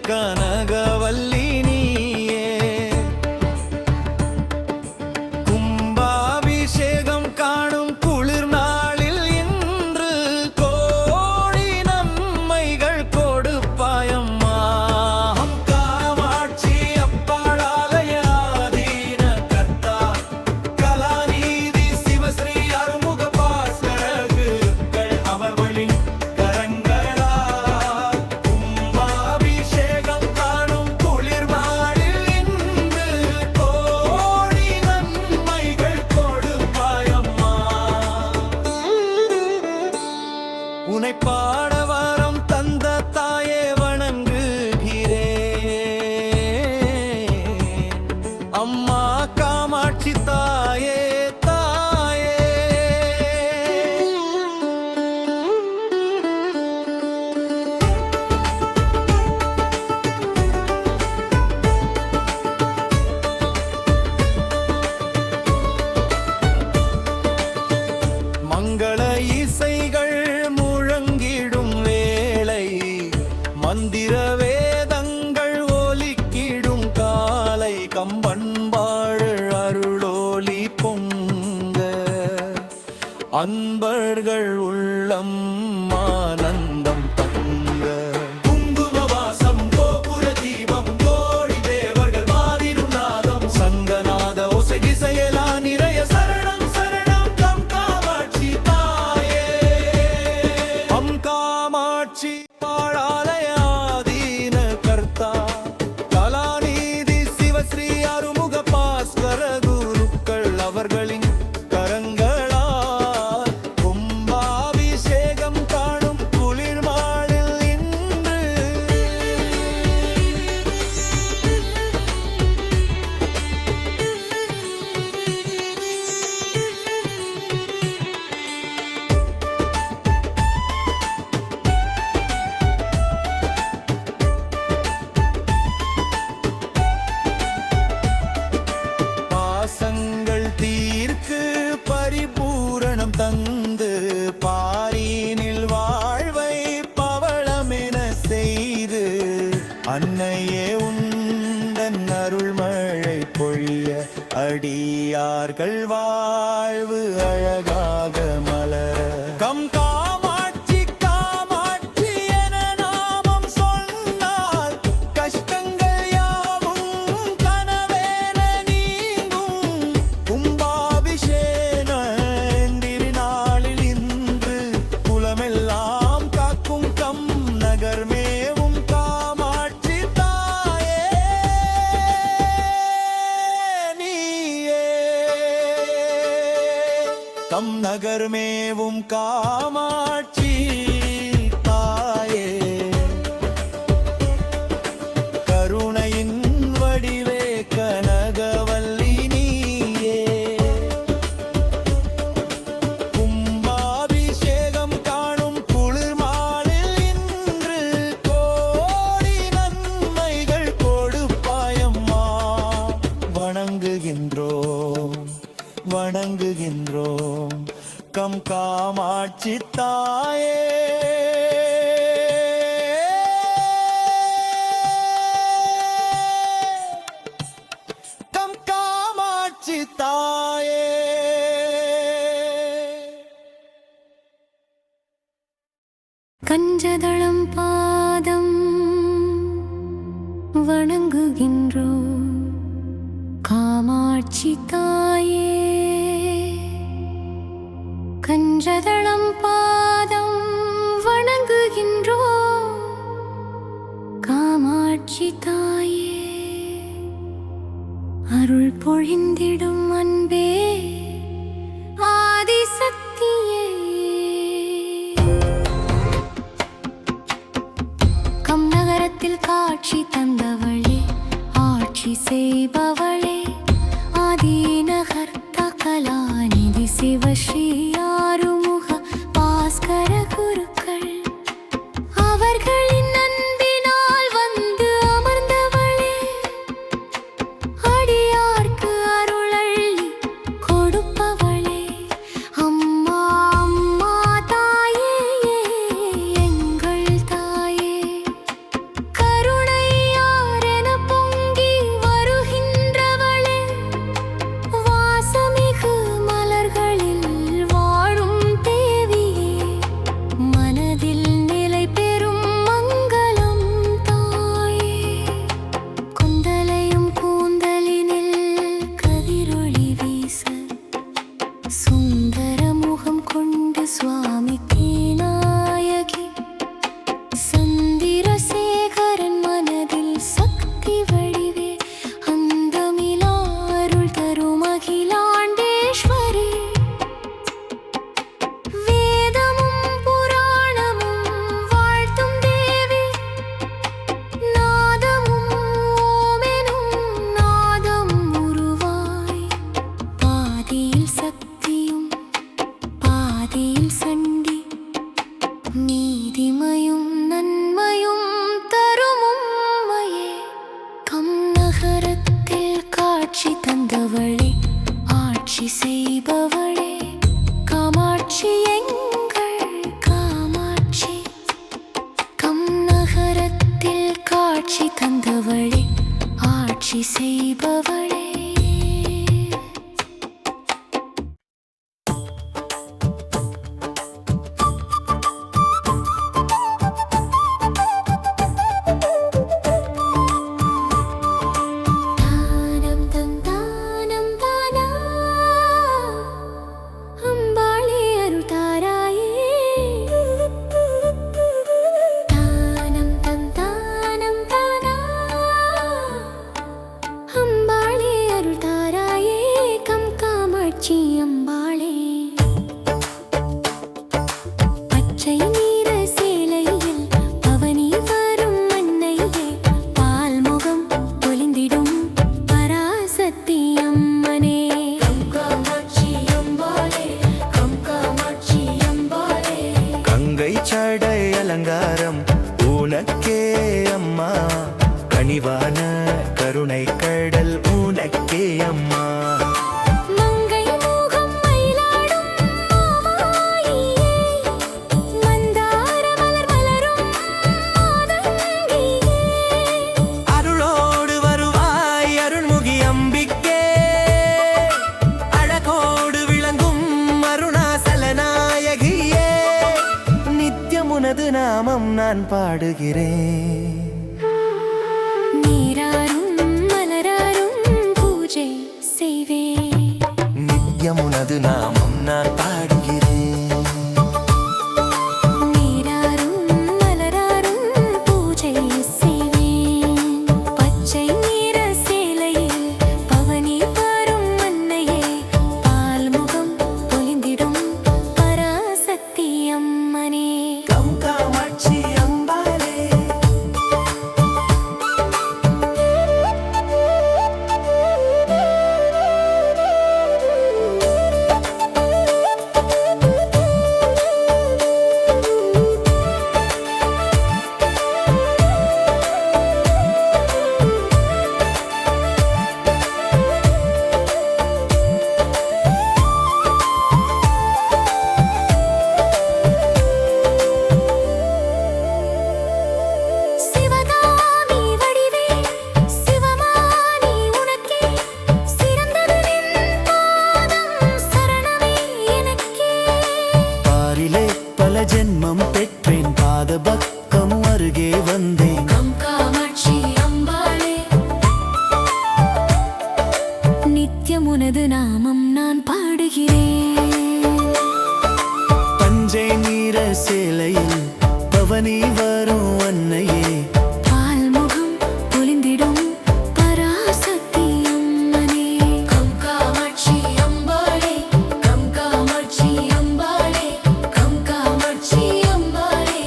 கனகவல்லி நீயே. கும்பாபிஷேகம் காணும் குளிர் நாளில் இன்று கோடி நன்மைகள் கொடுப்பாயம்மா. காமாட்சி அப்பாளாலயாதீன கர்த்தா கலாநிதி சிவஸ்ரீ அருமுக பாஸ்கரகுருக்கள் அவர்களின் கரங்களால் கும்பாபிஷேகம் காணும் குளிர் நாளில் இன்று கோடி நன்மைகள் கொடுப்பாயம்மா. உனை பாட வரம் தந்த தாயே வணங்குகிறேன். அம்மா காமாட்சி தாயே தாயே. மங்கள இசைகள் முழங்கிடும் வேளை, மந்திர வேதங்கள் ஒலிக்கிடும் காலை, கம்பன் வாழ அருளோலி பொங்க, அன்பர்கள் உள்ளம் ஆனந்தம் தங்க. குங்குமவாசம் கோபுர தீபம் கோடி தேவர்கள் மாதிரும் நாதம், சங்கநாத ஓசை திசையெலா நிறைய சரணம் சரணம் கம் காமாட்சி தாயே. அம் காமாட்சி பாழாலயாதீன கர்த்தா கலாநிதி சிவஸ்ரீ அருமுக பாஸ்கர குருக்கள் அவர்களின் கரங்களால் கும்பாபிஷேகம் காணும் குளிர் நாளில் இன்று பாசங்கள் தீர்க்கு பரிபூரணம் தந்து பாரினில் வாழ்வை பவளமென செய்து, அன்னையே உந்தன் அருள்மழை பொழிய அடியார்கள் வாழ்வு அழகாக மலர. கம் காமாட்சி காமாட்சி என நாமம் சொன்னால் கஷ்டங்கள் யாவும் கனவேன நீங்கும். கும்பாபிஷேக திருநாளில் இன்று குலமெல்லாம் காக்கும் கம் நகர்மேவும் காமாட்சி தாயே நீயே. கம் நகர்மேவும் காமாட்சி தாயே. கருணையின் வடிவே கனகவல்லி நீயே. கும்பாபிஷேகம் காணும் குளிர் நாளில் இன்று கோடி நன்மைகள் கொடுப்பாயம்மா. வணங்குகின்றோம் வணங்குகின்றோம் கம் காமாட்சி தாயே. கம் காமாட்சி தாயே. கஞ்சதளம் பாதம் வணங்குகின்றோம் காமாட்சி தாயே. கஞ்சதளம் பாதம் வணங்குகின்றோம் காமாட்சி தாயே. அருள் பொழிந்திடும் அன்பே ஆதிசக்தியே. கம் நகரத்தில் காட்சி தந்தவளே, ஆட்சி செய்பவளே, ஆதீனகர்த்தா கலாநிதி சிவஸ்ரீ ஆறுமுக பாஸ்கர குருக்கள் அவர்களின் அன்பினால் வந்து அமர்ந்தவளே, அடியார்க்கு அருளள்ளி கொடுப்பவளே. அம்மா அம்மா தாயே எங்கள் தாயே. கருணை காட்சி தந்தவளே ஆட்சி செய்பவளே தானம் தந்தானம் தானா அம்பாளே அருள் தாராயே தானம் தந்தானம் தானா அம்பாளே அருள் தாராயே கம் காமாட்சி அம்பாளே பச்சை நீர சேலையில் பவனி வரும் அன்னையே பால்முகம் பொலிந்திடும் பராசக்தி அம்மனே கம் காமாட்சி அம்பாளே கம் காமாட்சி அம்பாளே கங்கை சடை அலங்காரம் உனக்கே அம்மா கனிவான கருணை கடல் உனக்கே அம்மா மங்கை மோகம் மயிலாடும் மாமாயியே மந்தார மலர் மலரும் மாதங்கியே அருளோடு வருவாய் அருள்முகி அம்பிக்கே அழகோடு விளங்கும் அருணாசல நாயகியே நித்தியம் உனது நாமம் நான் பாடுகிறேன் நீராரும் மலராரும் பூஜை செய்வேன் நித்தியம் உனது நாமம் நான் பாடுகிறேன் நீராரும் மலராரும் பூஜை செய்வேன் பச்சை நீர சேலையில் பவனி வரும் அன்னையே பால்முகம் பொலிந்திடும் பராசக்தி அம்மனே கம் காமாட்சி அம்பாளே சிவகாமி வடிவே சிவமானி உனக்கே சிறந்தது நின் பாதம் சரணமே எனக்கே பாரிலே பல ஜென்மம் பெற்றேன் பாத பக்கம் அருகே வந்தேன் கம் காமாட்சி அம்பாளே நித்தியம் உனது நாமம் நான் பாடுகிறேன் பஞ்சை நீர சேலையில் பவனி வரும் அன்னையே பால்முகம் பொலிந்திடும் பராசக்தி அம்மனே கம் காமாட்சி அம்பாளே கம் காமாட்சி அம்பாளே கம் காமாட்சி அம்பாளே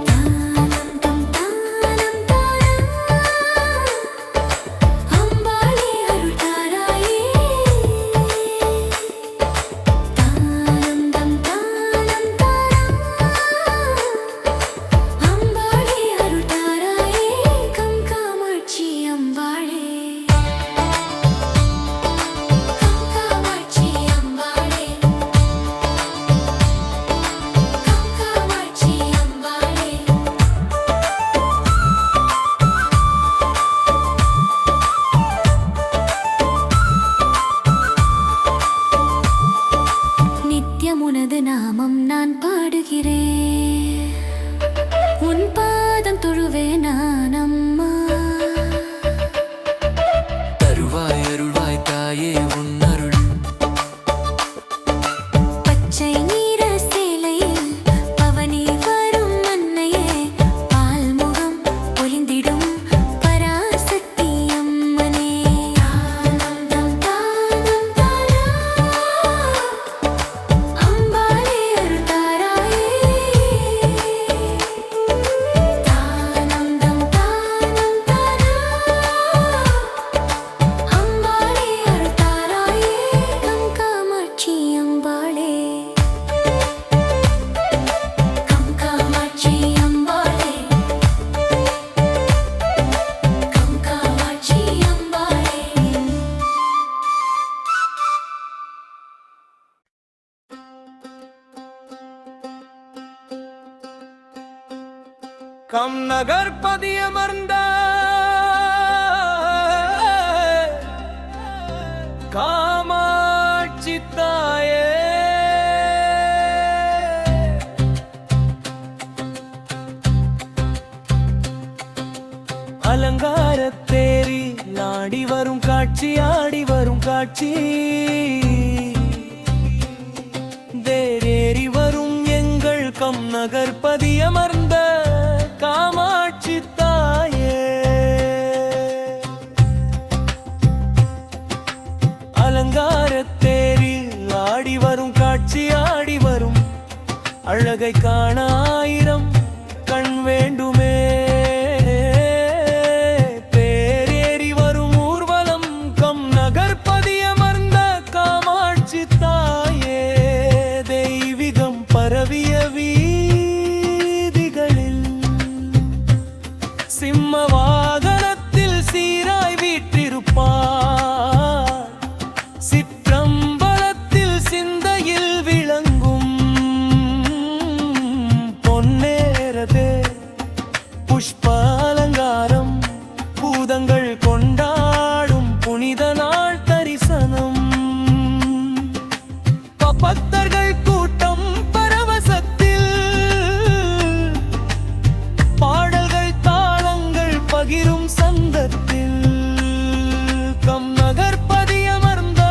தானம் தம் தானம் தானா அம்பாளே அருள் தாராயே தானம் தம் தானம் தானா அம்பாளே அருள் தாராயே கம் காமாட்சி அம்பாளே கம் காமாட்சி அம்பாளே கம் காமாட்சி அம்பாளே நித்தியம் உனது நாமம் நான் பாடுகிறேன் உன் பாதம் தொழுவேன் நான் அம்மா தருவாய் அருள்வாய் தாயே உன் அருள் பச்சை நீர சேலையில் பவனி வரும் அன்னையே பால்முகம் பொலிந்திடும் பராசக்தி அம்மனே தானம் தம் தானம் தானா அம்பாளே அருள் தாராயே தானம் தம் தானம் கம் நகர்பதியமர்ந்த காமாட்சி தாயே அலங்காரத்தேரி ஆடி வரும் காட்சி ஆடி வரும் காட்சி தேரேறி வரும் எங்கள் கம் நகர்பதியமர்ந்த காமாட்சி தாயே அலங்காரத்தேரி ஆடி வரும் காட்சி ஆடி வரும் அழகை காண ஆயிரம் கண் வேண்டுமே சிம்மவாகனத்தில் சீராய் வீற்றிருப்பார் சிற்றம்பலத்தில் சிந்தையில் விளங்கும் பொன்னேரதே புஷ்ப அலங்காரம் பூதங்கள் கொண்டாடும் புனித நாள் தரிசனம் பக்தர்கள் கூட்டம் பரவசத்தில் பகிரும் சந்தத்தில் கம் நகர்பதியமர்ந்த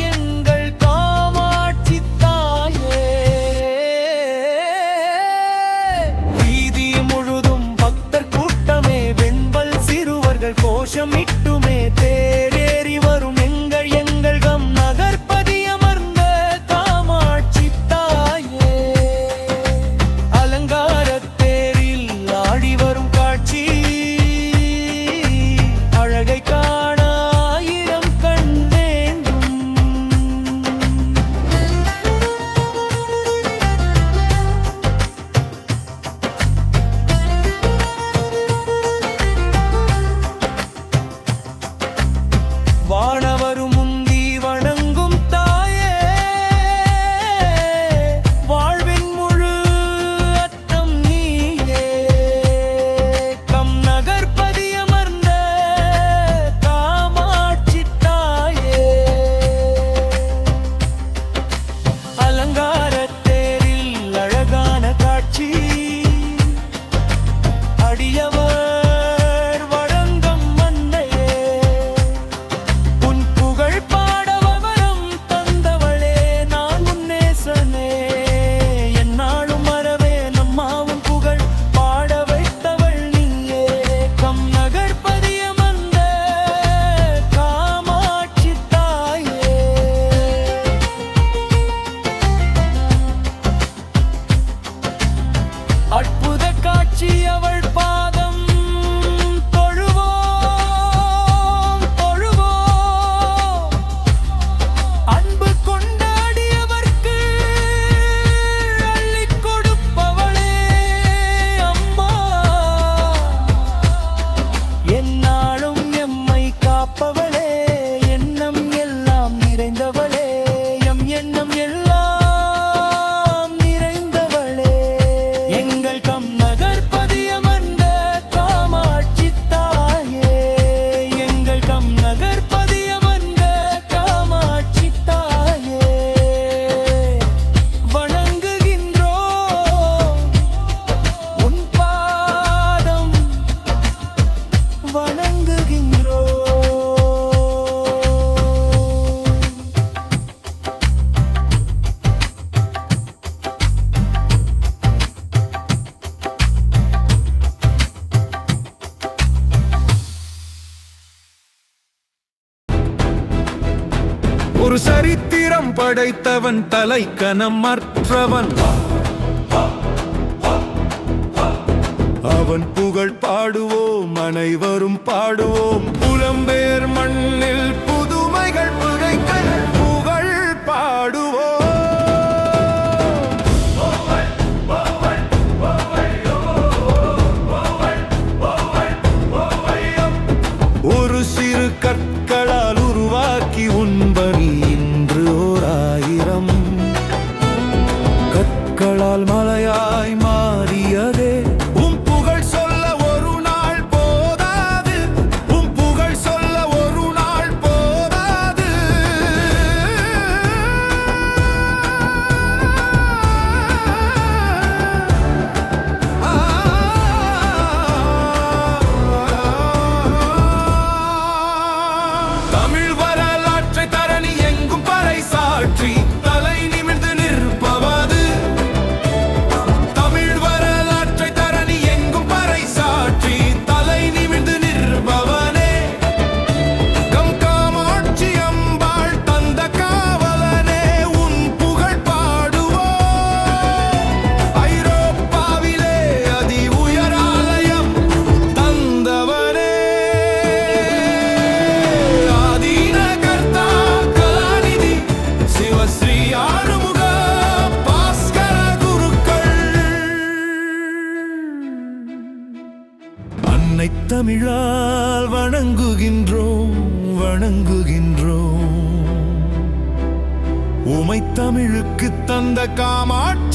எங்கள் காமாட்சி தாயே வீதி முழுதும் பக்தர் கூட்டமே வெண்பல் சிறுவர்கள் கோஷமிட்டுமே தேரேறி வரும் எங்கள் கம் நகர்பதியமர்ந்த காமாட்சி தாயே அலங்காரத்தேரில் ஆடி வரும் காட்சி அழகை காண ஆயிரம் கண் வேண்டும் வானவரும் முந்தி வணங்கும் தாயே வாழ்வின் முழு அர்த்தம் நீயே கம் நகர்பதியமர்ந்த காமாட்சி தாயே அலங்காரத்தேரில் அழகான காட்சி அடியவர் வணங்கும் மன்னையே உன் புகழ் பாடவரம் தந்தவளே நான் உன்னேசனே என்னாலும் மறவே நம்மாவும் புகழ் பாட வைத்தவள் நீயே கம் நகர்பதியமர்ந்த காமாட்சி தாயே அற்புத காட்சி அவள் பாதம் தொழுவோம் தொழுவோம் அன்பு கொண்டாடியவர்க்கு அள்ளிக் கொடுப்பவளே அம்மா என்னாலும் எம்மை காப்பவளே எண்ணம் எல்லாம் நிறைந்தவளே எம் எண்ணம் எல்லாம் நிறைந்தவளே எங்கள் கம் நகர்பதியமர்ந்த காமாட்சி தாயே எங்கள் கம் நகர்பதியமர்ந்த காமாட்சி தாயே வணங்குகின்றோம் உன் பாதம் வணங்குகின்றோம் ஒரு சரித்திரம் படைத்தவன் தலைக்கணம் மற்றவன் அவன் புகழ் பாடுவோம் அனைவரும் பாடுவோம் புலம்பெயர் மண்ணில் புதுமைகள் புதைக்க புகழ் பாடுவோம் ஒரு சிறு கற்களால் உருவாக்கி உண்பனி இன்று ஓர் ஆயிரம் கற்களால் மலையாய் மாறியதே உம் புகழ் சொல்ல அன்னை தமிழால் வணங்குகின்றோம் வணங்குகின்றோம். உமை தமிழுக்கு தந்த காமாட்சி